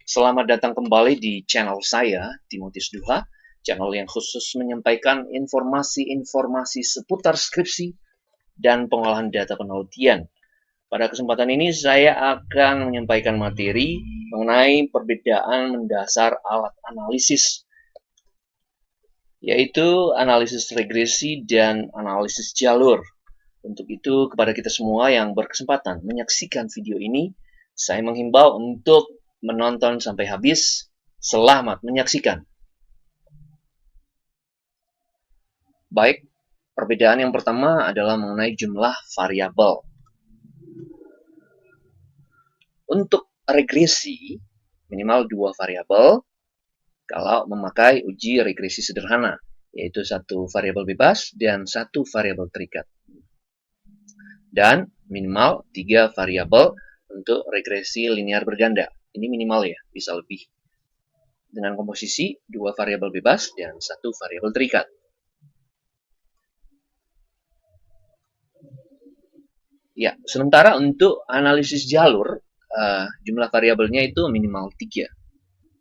Selamat datang kembali di channel saya, Timotius Duha, channel yang khusus menyampaikan informasi-informasi seputar skripsi dan pengolahan data penelitian. Pada kesempatan ini saya akan menyampaikan materi mengenai perbedaan mendasar alat analisis, yaitu analisis regresi dan analisis jalur. Untuk itu, kepada kita semua yang berkesempatan menyaksikan video ini, saya menghimbau untuk menonton sampai habis. Selamat menyaksikan. Baik, perbedaan yang pertama adalah mengenai jumlah variabel. Untuk regresi, minimal 2 variabel kalau memakai uji regresi sederhana, yaitu 1 variabel bebas dan 1 variabel terikat. Dan minimal 3 variabel untuk regresi linear berganda. Ini minimal ya, bisa lebih. Dengan komposisi 2 variabel bebas dan 1 variabel terikat. Ya, sementara untuk analisis jalur, jumlah variabelnya itu minimal 3.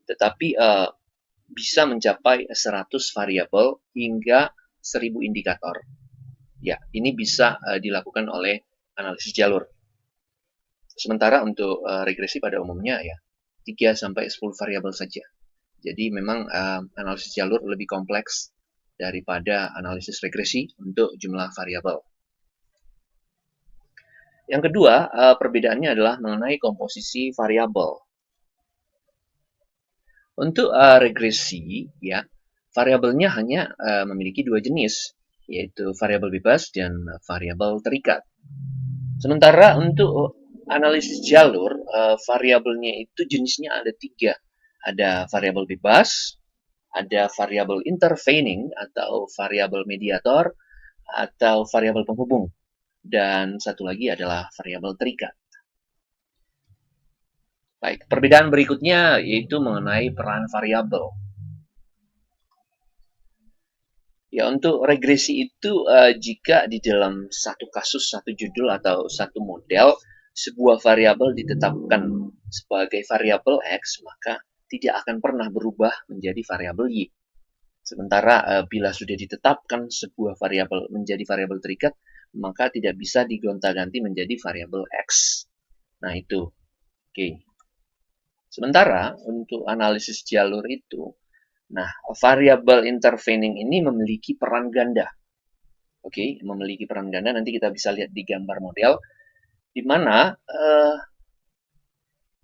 Tetapi bisa mencapai 100 variabel hingga 1000 indikator. Ya, ini bisa dilakukan oleh analisis jalur. Sementara untuk regresi pada umumnya ya 3 sampai 10 variabel saja. Jadi memang analisis jalur lebih kompleks daripada analisis regresi untuk jumlah variabel. Yang kedua, perbedaannya adalah mengenai komposisi variabel. Untuk regresi, ya, variabelnya hanya memiliki 2 jenis, yaitu variabel bebas dan variabel terikat. Sementara untuk analisis jalur, variabelnya itu jenisnya ada 3. Ada variabel bebas, ada variabel intervening atau variabel mediator, atau variabel penghubung. Dan satu lagi adalah variabel terikat. Baik, perbedaan berikutnya yaitu mengenai peran variabel. Ya, untuk regresi itu jika di dalam satu kasus, satu judul atau satu model, sebuah variabel ditetapkan sebagai variabel X, maka tidak akan pernah berubah menjadi variabel Y. Sementara bila sudah ditetapkan sebuah variabel menjadi variabel terikat, maka tidak bisa digonta-ganti menjadi variabel X. Nah, itu. Oke. Sementara untuk analisis jalur itu, nah, variabel intervening ini memiliki peran ganda. Oke, memiliki peran ganda. Nanti kita bisa lihat di gambar model, di mana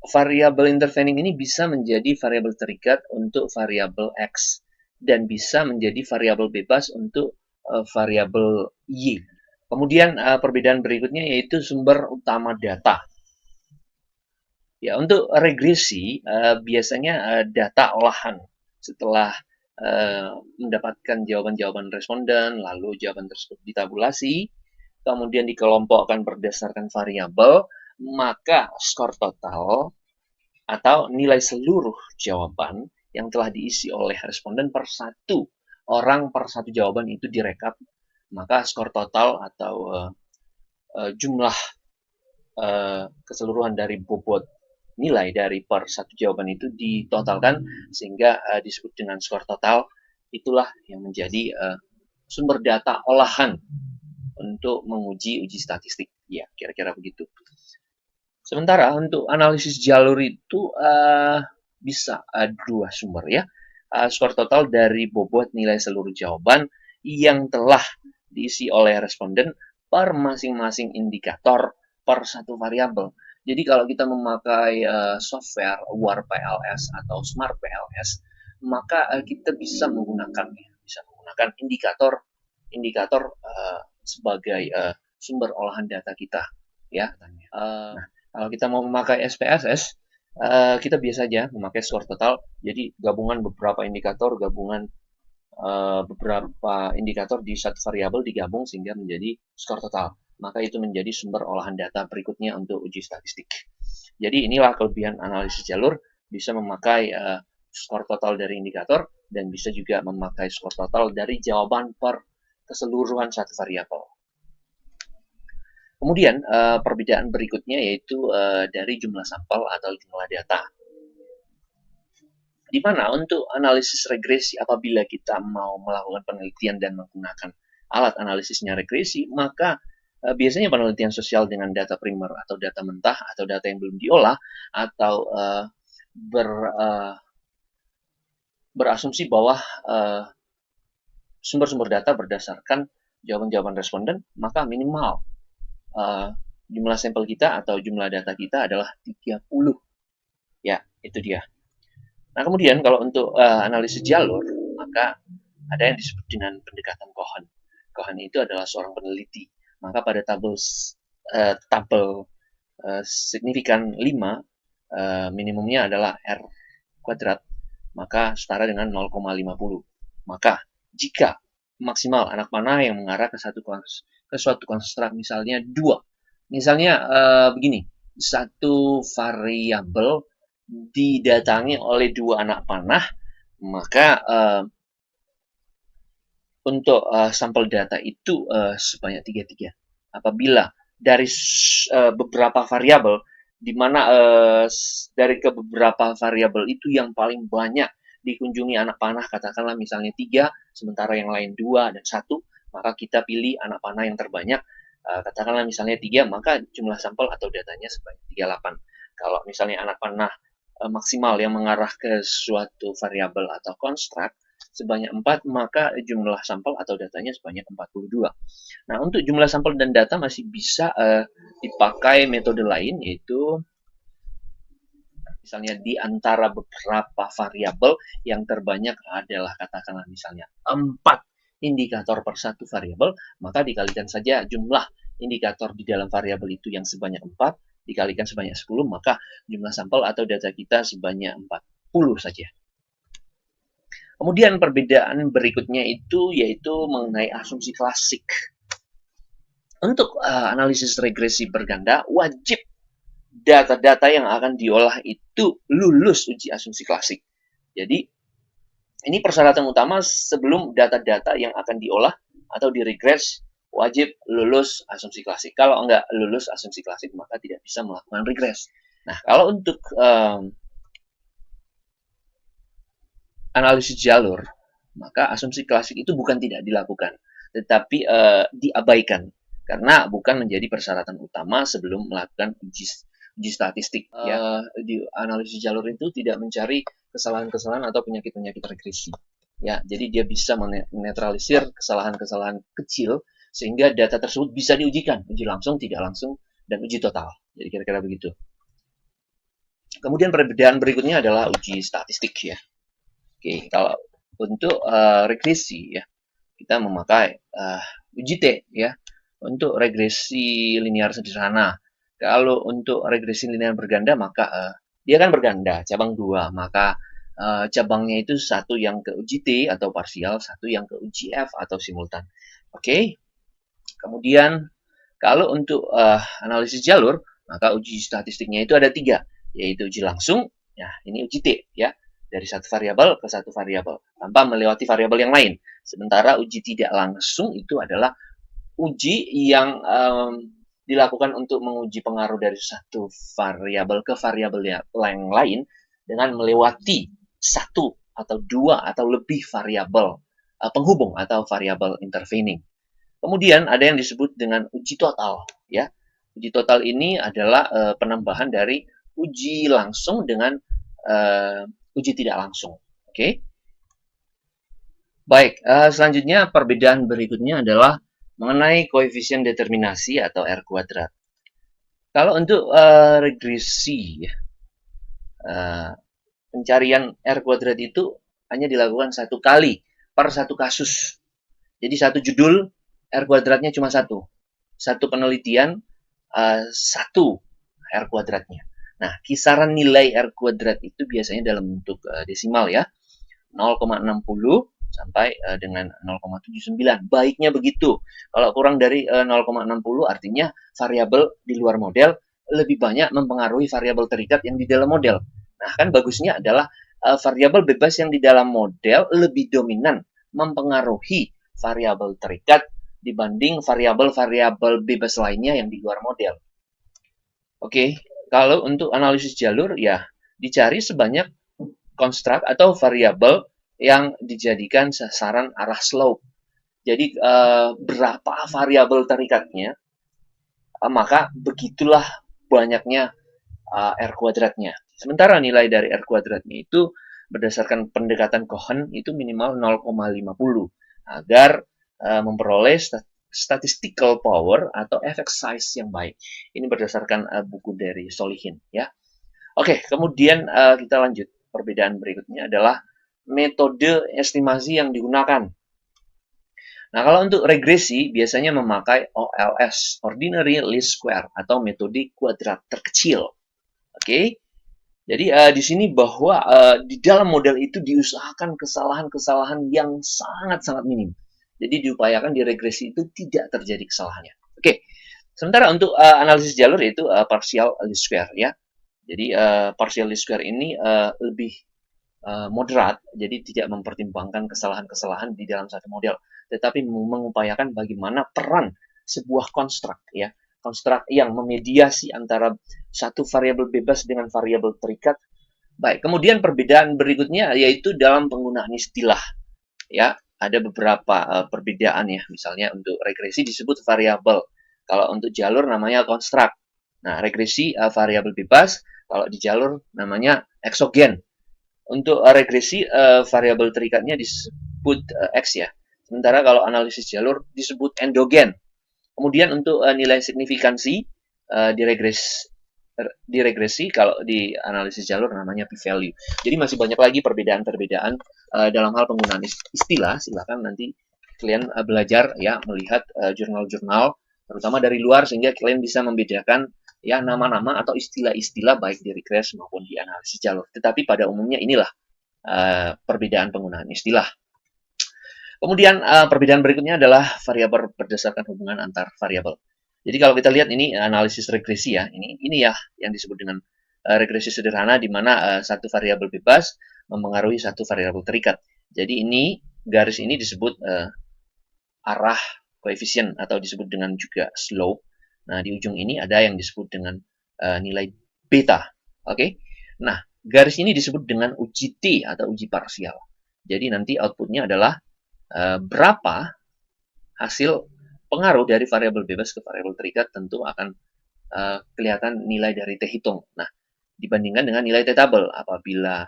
variabel intervening ini bisa menjadi variabel terikat untuk variabel X dan bisa menjadi variabel bebas untuk variabel Y. Kemudian perbedaan berikutnya yaitu sumber utama data. Ya, untuk regresi biasanya data olahan setelah mendapatkan jawaban-jawaban responden, lalu jawaban tersebut ditabulasi, kemudian dikelompokkan berdasarkan variabel, maka skor total atau nilai seluruh jawaban yang telah diisi oleh responden per satu orang per satu jawaban itu direkap, maka skor total atau jumlah keseluruhan dari bobot nilai dari per satu jawaban itu ditotalkan sehingga disebut dengan skor total. Itulah yang menjadi sumber data olahan untuk menguji uji statistik. Ya, kira-kira begitu. Sementara untuk analisis jalur itu bisa 2 sumber ya. Skor total dari bobot nilai seluruh jawaban yang telah diisi oleh responden per masing-masing indikator per satu variabel. Jadi kalau kita memakai software WarPLS atau Smart PLS, maka kita bisa menggunakan indikator sebagai sumber olahan data kita, ya. Nah, kalau kita mau memakai SPSS, kita biasa aja memakai skor total. Jadi gabungan beberapa indikator, beberapa indikator di satu variabel digabung sehingga menjadi skor total. Maka itu menjadi sumber olahan data berikutnya untuk uji statistik. Jadi inilah kelebihan analisis jalur, bisa memakai skor total dari indikator dan bisa juga memakai skor total dari jawaban per keseluruhan satu variabel. Kemudian perbedaan berikutnya yaitu dari jumlah sampel atau jumlah data. Di mana untuk analisis regresi apabila kita mau melakukan penelitian dan menggunakan alat analisisnya regresi, maka biasanya penelitian sosial dengan data primer atau data mentah atau data yang belum diolah atau ber, berasumsi bahwa sumber-sumber data berdasarkan jawaban-jawaban responden, maka minimal jumlah sampel kita atau jumlah data kita adalah 30. Ya, itu dia. Nah, kemudian kalau untuk analisis jalur, maka ada yang disebut dengan pendekatan Cohen. Cohen itu adalah seorang peneliti. Maka pada tabel signifikan 5, minimumnya adalah R kuadrat, maka setara dengan 0,50. Maka jika maksimal anak panah yang mengarah ke suatu konstruk, misalnya 2. Misalnya begini, satu variabel didatangi oleh 2 anak panah, maka untuk sampel data itu sebanyak 33. Apabila dari beberapa variabel, di mana dari ke beberapa variabel itu yang paling banyak dikunjungi anak panah, katakanlah misalnya 3, sementara yang lain 2 dan 1, maka kita pilih anak panah yang terbanyak, katakanlah misalnya 3, maka jumlah sampel atau datanya sebanyak 38. Kalau misalnya anak panah maksimal yang mengarah ke suatu variabel atau konstruk sebanyak 4, maka jumlah sampel atau datanya sebanyak 42. Nah, untuk jumlah sampel dan data masih bisa dipakai metode lain, yaitu misalnya di antara beberapa variabel yang terbanyak adalah katakanlah misalnya 4 indikator per satu variabel, maka dikalikan saja jumlah indikator di dalam variabel itu yang sebanyak 4, dikalikan sebanyak 10, maka jumlah sampel atau data kita sebanyak 40 saja. Kemudian perbedaan berikutnya itu yaitu mengenai asumsi klasik. Untuk analisis regresi berganda, wajib data-data yang akan diolah itu lulus uji asumsi klasik. Jadi, ini persyaratan utama sebelum data-data yang akan diolah atau diregres wajib lulus asumsi klasik. Kalau enggak lulus asumsi klasik, maka tidak bisa melakukan regres. Nah, kalau untuk analisis jalur, maka asumsi klasik itu bukan tidak dilakukan, tetapi diabaikan karena bukan menjadi persyaratan utama sebelum melakukan uji statistik. Di analisis jalur itu tidak mencari kesalahan-kesalahan atau penyakit-penyakit regresi. Ya, jadi dia bisa menetralisir kesalahan-kesalahan kecil sehingga data tersebut bisa diujikan, uji langsung, tidak langsung, dan uji total. Jadi kira-kira begitu. Kemudian perbedaan berikutnya adalah uji statistik ya. Oke, kalau untuk regresi ya, kita memakai uji T ya, untuk regresi linear sederhana. Kalau untuk regresi linear berganda, maka dia kan berganda, cabang 2, maka cabangnya itu satu yang ke uji T atau parsial, satu yang ke uji F atau simultan. Oke, kemudian kalau untuk analisis jalur, maka uji statistiknya itu ada 3, yaitu uji langsung, ya ini uji T ya, dari satu variabel ke satu variabel tanpa melewati variabel yang lain. Sementara uji tidak langsung itu adalah uji yang dilakukan untuk menguji pengaruh dari satu variabel ke variabel yang lain dengan melewati satu atau 2 atau lebih variabel penghubung atau variabel intervening. Kemudian ada yang disebut dengan uji total ya. Uji total ini adalah penambahan dari uji langsung dengan uji tidak langsung. Oke. Baik, selanjutnya perbedaan berikutnya adalah mengenai koefisien determinasi atau R kuadrat. Kalau untuk regresi, pencarian R kuadrat itu hanya dilakukan 1 kali per satu kasus. Jadi satu judul R kuadratnya cuma 1. Satu penelitian 1 R kuadratnya. Nah, kisaran nilai R kuadrat itu biasanya dalam bentuk desimal ya. 0,60 sampai dengan 0,79. Baiknya begitu. Kalau kurang dari 0,60 artinya variabel di luar model lebih banyak mempengaruhi variabel terikat yang di dalam model. Nah, kan bagusnya adalah variabel bebas yang di dalam model lebih dominan mempengaruhi variabel terikat dibanding variabel-variabel bebas lainnya yang di luar model. Oke, kalau untuk analisis jalur ya dicari sebanyak construct atau variabel yang dijadikan sasaran arah slope. Jadi berapa variabel terikatnya, maka begitulah banyaknya R kuadratnya. Sementara nilai dari R kuadratnya itu berdasarkan pendekatan Cohen itu minimal 0,50 agar memperoleh statistical power atau effect size yang baik. Ini berdasarkan buku dari Solihin ya. Oke, kemudian kita lanjut. Perbedaan berikutnya adalah metode estimasi yang digunakan. Nah, kalau untuk regresi biasanya memakai OLS, Ordinary Least Square, atau metode kuadrat terkecil. Oke, jadi di sini bahwa di dalam model itu diusahakan kesalahan-kesalahan yang sangat-sangat minim. Jadi diupayakan di regresi itu tidak terjadi kesalahannya. Oke, sementara untuk analisis jalur yaitu partial least square ya. Jadi partial least square ini lebih moderat, jadi tidak mempertimbangkan kesalahan-kesalahan di dalam satu model, tetapi mengupayakan bagaimana peran sebuah konstruk ya, konstruk yang memediasi antara satu variabel bebas dengan variabel terikat. Baik, kemudian perbedaan berikutnya yaitu dalam penggunaan istilah ya. Ada beberapa perbedaan ya, misalnya untuk regresi disebut variabel, kalau untuk jalur namanya konstruk. Nah, regresi variabel bebas, kalau di jalur namanya eksogen. Untuk regresi variabel terikatnya disebut X ya. Sementara kalau analisis jalur disebut endogen. Kemudian untuk nilai signifikansi di regresi kalau di analisis jalur namanya p-value. Jadi masih banyak lagi perbedaan-perbedaan dalam hal penggunaan istilah. Silakan nanti kalian belajar ya, melihat jurnal-jurnal terutama dari luar sehingga kalian bisa membedakan ya nama-nama atau istilah-istilah baik di regresi maupun di analisis jalur. Tetapi pada umumnya inilah perbedaan penggunaan istilah. Kemudian perbedaan berikutnya adalah variabel berdasarkan hubungan antar variabel. Jadi kalau kita lihat ini analisis regresi ya, ini ya yang disebut dengan regresi sederhana di mana satu variabel bebas mempengaruhi satu variabel terikat. Jadi ini garis ini disebut arah koefisien atau disebut dengan juga slope. Nah, di ujung ini ada yang disebut dengan nilai beta. Oke. Nah, garis ini disebut dengan uji T atau uji parsial. Jadi nanti outputnya adalah berapa hasil pengaruh dari variabel bebas ke variabel terikat, tentu akan kelihatan nilai dari T hitung. Nah, dibandingkan dengan nilai T tabel. Apabila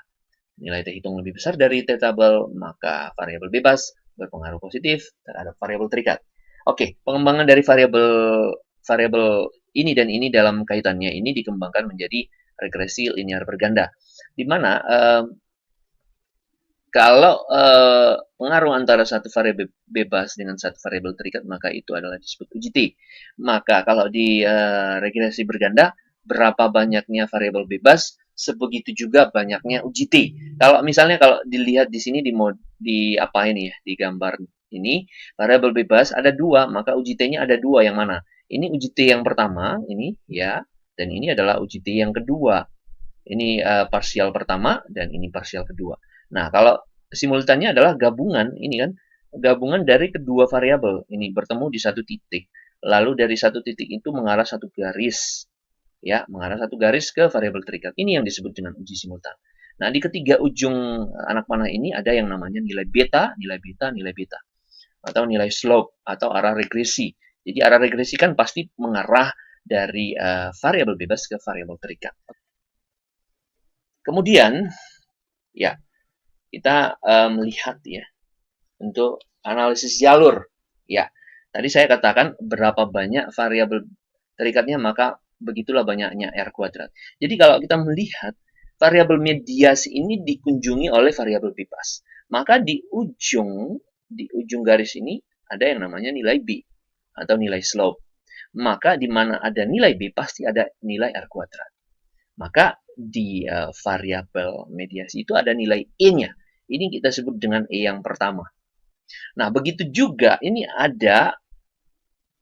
nilai T hitung lebih besar dari T tabel, maka variabel bebas berpengaruh positif terhadap variabel terikat. Oke, pengembangan dari variabel ini dan ini dalam kaitannya ini dikembangkan menjadi regresi linear berganda, di mana kalau pengaruh antara satu variabel bebas dengan satu variabel terikat, maka itu adalah disebut uji T. Maka kalau di regresi berganda, berapa banyaknya variabel bebas, sebegitu juga banyaknya uji T. Kalau misalnya kalau dilihat di sini di apa ini ya, di gambar ini, variabel bebas ada dua, maka uji T-nya ada dua, yang mana? Ini uji T yang pertama, ini ya, dan ini adalah uji T yang kedua. Ini parsial pertama dan ini parsial kedua. Nah, kalau simultannya adalah gabungan, ini kan gabungan dari kedua variabel ini bertemu di satu titik. Lalu dari satu titik itu mengarah satu garis, ya, mengarah satu garis ke variabel terikat. Ini yang disebut dengan uji simultan. Nah, di ketiga ujung anak panah ini ada yang namanya nilai beta, atau nilai slope atau arah regresi. Jadi arah regresi kan pasti mengarah dari variabel bebas ke variabel terikat. Kemudian, ya, kita melihat ya untuk analisis jalur. Ya, tadi saya katakan berapa banyak variabel terikatnya, maka begitulah banyaknya R kuadrat. Jadi kalau kita melihat variabel mediasi ini dikunjungi oleh variabel bebas, maka di ujung garis ini ada yang namanya nilai B atau nilai slope. Maka di mana ada nilai B pasti ada nilai R kuadrat. Maka di variabel mediasi itu ada nilai E-nya. Ini kita sebut dengan E yang pertama. Nah, begitu juga ini ada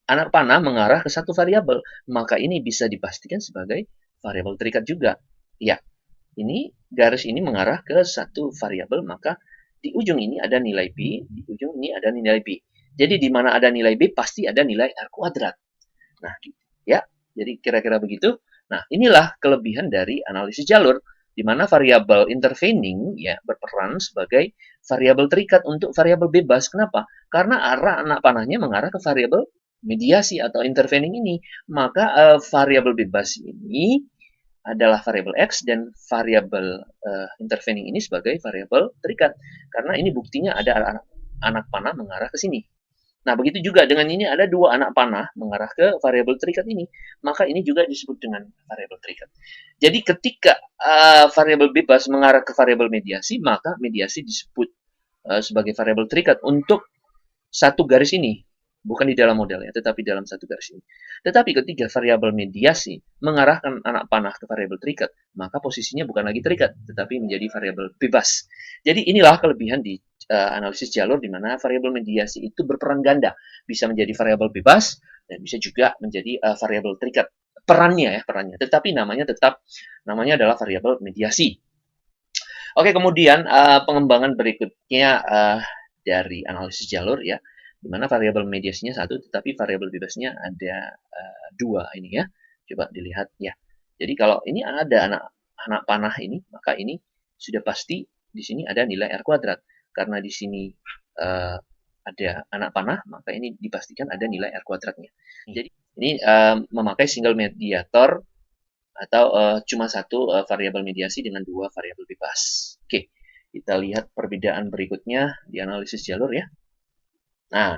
anak panah mengarah ke satu variabel, maka ini bisa dipastikan sebagai variabel terikat juga. Ya, ini garis ini mengarah ke satu variabel, maka di ujung ini ada nilai B, di ujung ini ada nilai B. Jadi di mana ada nilai B pasti ada nilai R kuadrat. Nah, ya, jadi kira-kira begitu. Nah, inilah kelebihan dari analisis jalur. di mana variabel intervening ya berperan sebagai variabel terikat untuk variabel bebas. Kenapa? Karena arah anak panahnya mengarah ke variabel mediasi atau intervening ini. Maka variabel bebas ini adalah variabel X dan variabel intervening ini sebagai variabel terikat. Karena ini buktinya ada anak panah mengarah ke sini. Nah, begitu juga dengan ini ada dua anak panah mengarah ke variabel terikat ini, maka ini juga disebut dengan variabel terikat. Jadi ketika variabel bebas mengarah ke variabel mediasi, maka mediasi disebut sebagai variabel terikat untuk satu garis ini, bukan di dalam modelnya, tetapi dalam satu garis ini. Tetapi ketika variabel mediasi mengarahkan anak panah ke variabel terikat, maka posisinya bukan lagi terikat, tetapi menjadi variabel bebas. Jadi inilah kelebihan di analisis jalur di mana variabel mediasi itu berperan ganda, bisa menjadi variabel bebas dan bisa juga menjadi variabel terikat. Perannya, tetapi namanya adalah variabel mediasi. Oke, kemudian pengembangan berikutnya dari analisis jalur ya, di mana variabel mediasinya satu, tetapi variabel bebasnya ada dua ini ya. Coba dilihat ya. Jadi kalau ini ada anak panah ini, maka ini sudah pasti di sini ada nilai R kuadrat. Karena di sini ada anak panah, maka ini dipastikan ada nilai R kuadratnya. Jadi ini memakai single mediator atau cuma satu variabel mediasi dengan dua variabel bebas. Oke, kita lihat perbedaan berikutnya di analisis jalur ya. Nah,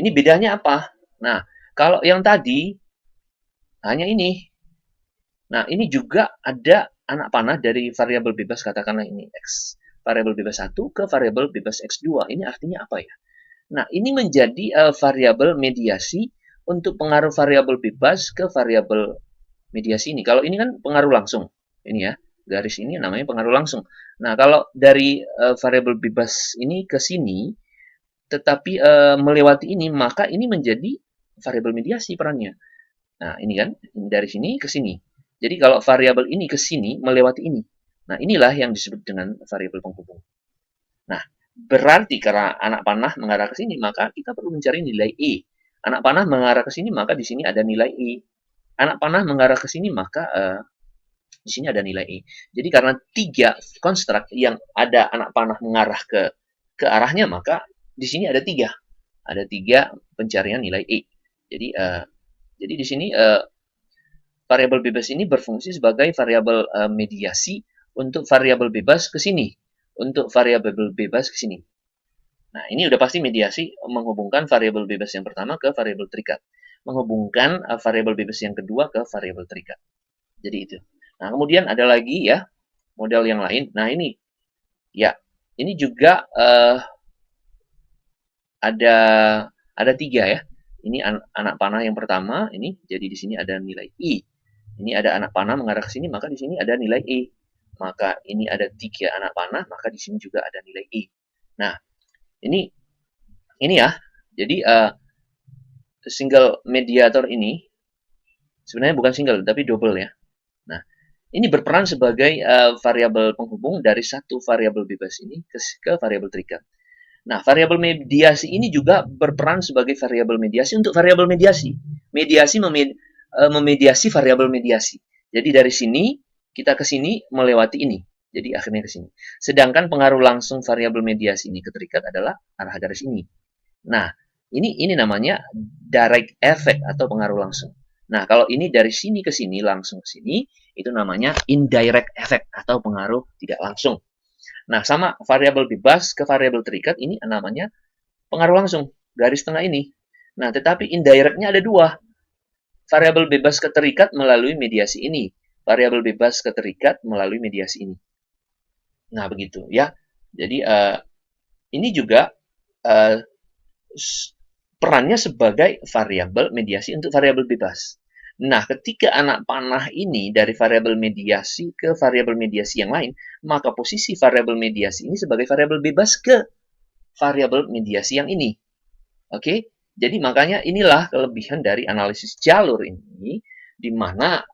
ini bedanya apa? Nah, kalau yang tadi hanya ini. Nah, ini juga ada anak panah dari variabel bebas, katakanlah ini X. Variabel bebas 1 ke variabel bebas X2. Ini artinya apa ya? Nah, ini menjadi variabel mediasi untuk pengaruh variabel bebas ke variabel mediasi ini. Kalau ini kan pengaruh langsung. Ini ya, garis ini namanya pengaruh langsung. Nah, kalau dari variabel bebas ini ke sini, tetapi melewati ini, maka ini menjadi variabel mediasi perannya. Nah, ini kan dari sini ke sini. Jadi kalau variabel ini ke sini melewati ini. Nah, inilah yang disebut dengan variabel penghubung. Nah, berarti karena anak panah mengarah ke sini, maka kita perlu mencari nilai E. Anak panah mengarah ke sini, maka di sini ada nilai E. Anak panah mengarah ke sini, maka di sini ada nilai E. Jadi karena tiga konstruk yang ada anak panah mengarah ke arahnya, maka di sini ada tiga. Ada tiga pencarian nilai E. Jadi di sini variabel bebas ini berfungsi sebagai variabel mediasi untuk variabel bebas ke sini. Untuk variabel bebas ke sini. Nah, ini udah pasti mediasi menghubungkan variabel bebas yang pertama ke variabel terikat. Menghubungkan variabel bebas yang kedua ke variabel terikat. Jadi itu. Nah, kemudian ada lagi ya model yang lain. Nah, ini ya, ini juga ada tiga ya. Ini anak panah yang pertama, ini jadi di sini ada nilai I. Ini ada anak panah mengarah ke sini, maka di sini ada nilai E. Maka ini ada tiga anak panah, maka di sini juga ada nilai E. Nah, ini ya. Jadi single mediator ini sebenarnya bukan single, tapi double ya. Nah, ini berperan sebagai variabel penghubung dari satu variabel bebas ini ke variabel terikat. Nah, variabel mediasi ini juga berperan sebagai variabel mediasi untuk variabel mediasi. Mediasi memediasi variabel mediasi. Jadi dari sini kita ke sini melewati ini. Jadi akhirnya ke sini. Sedangkan pengaruh langsung variabel mediasi ini ke terikat adalah arah garis ini. Nah, ini namanya direct effect atau pengaruh langsung. Nah, kalau ini dari sini ke sini langsung ke sini, itu namanya indirect effect atau pengaruh tidak langsung. Nah, sama variabel bebas ke variabel terikat ini namanya pengaruh langsung, garis tengah ini. Nah, tetapi indirectnya ada dua. Variabel bebas ke terikat melalui mediasi ini. Variabel bebas ke terikat melalui mediasi ini. Nah, begitu ya. Jadi, ini juga perannya sebagai variabel mediasi untuk variabel bebas. Nah, ketika anak panah ini dari variabel mediasi ke variabel mediasi yang lain, maka posisi variabel mediasi ini sebagai variabel bebas ke variabel mediasi yang ini. Oke, jadi makanya inilah kelebihan dari analisis jalur ini, di mana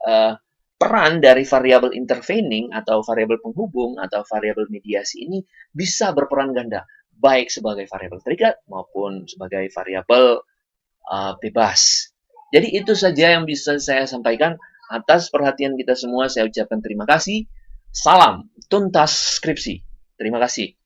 peran dari variabel intervening atau variabel penghubung atau variabel mediasi ini bisa berperan ganda, baik sebagai variabel terikat maupun sebagai variabel bebas. Jadi itu saja yang bisa saya sampaikan. Atas perhatian kita semua, saya ucapkan terima kasih. Salam tuntas skripsi. Terima kasih.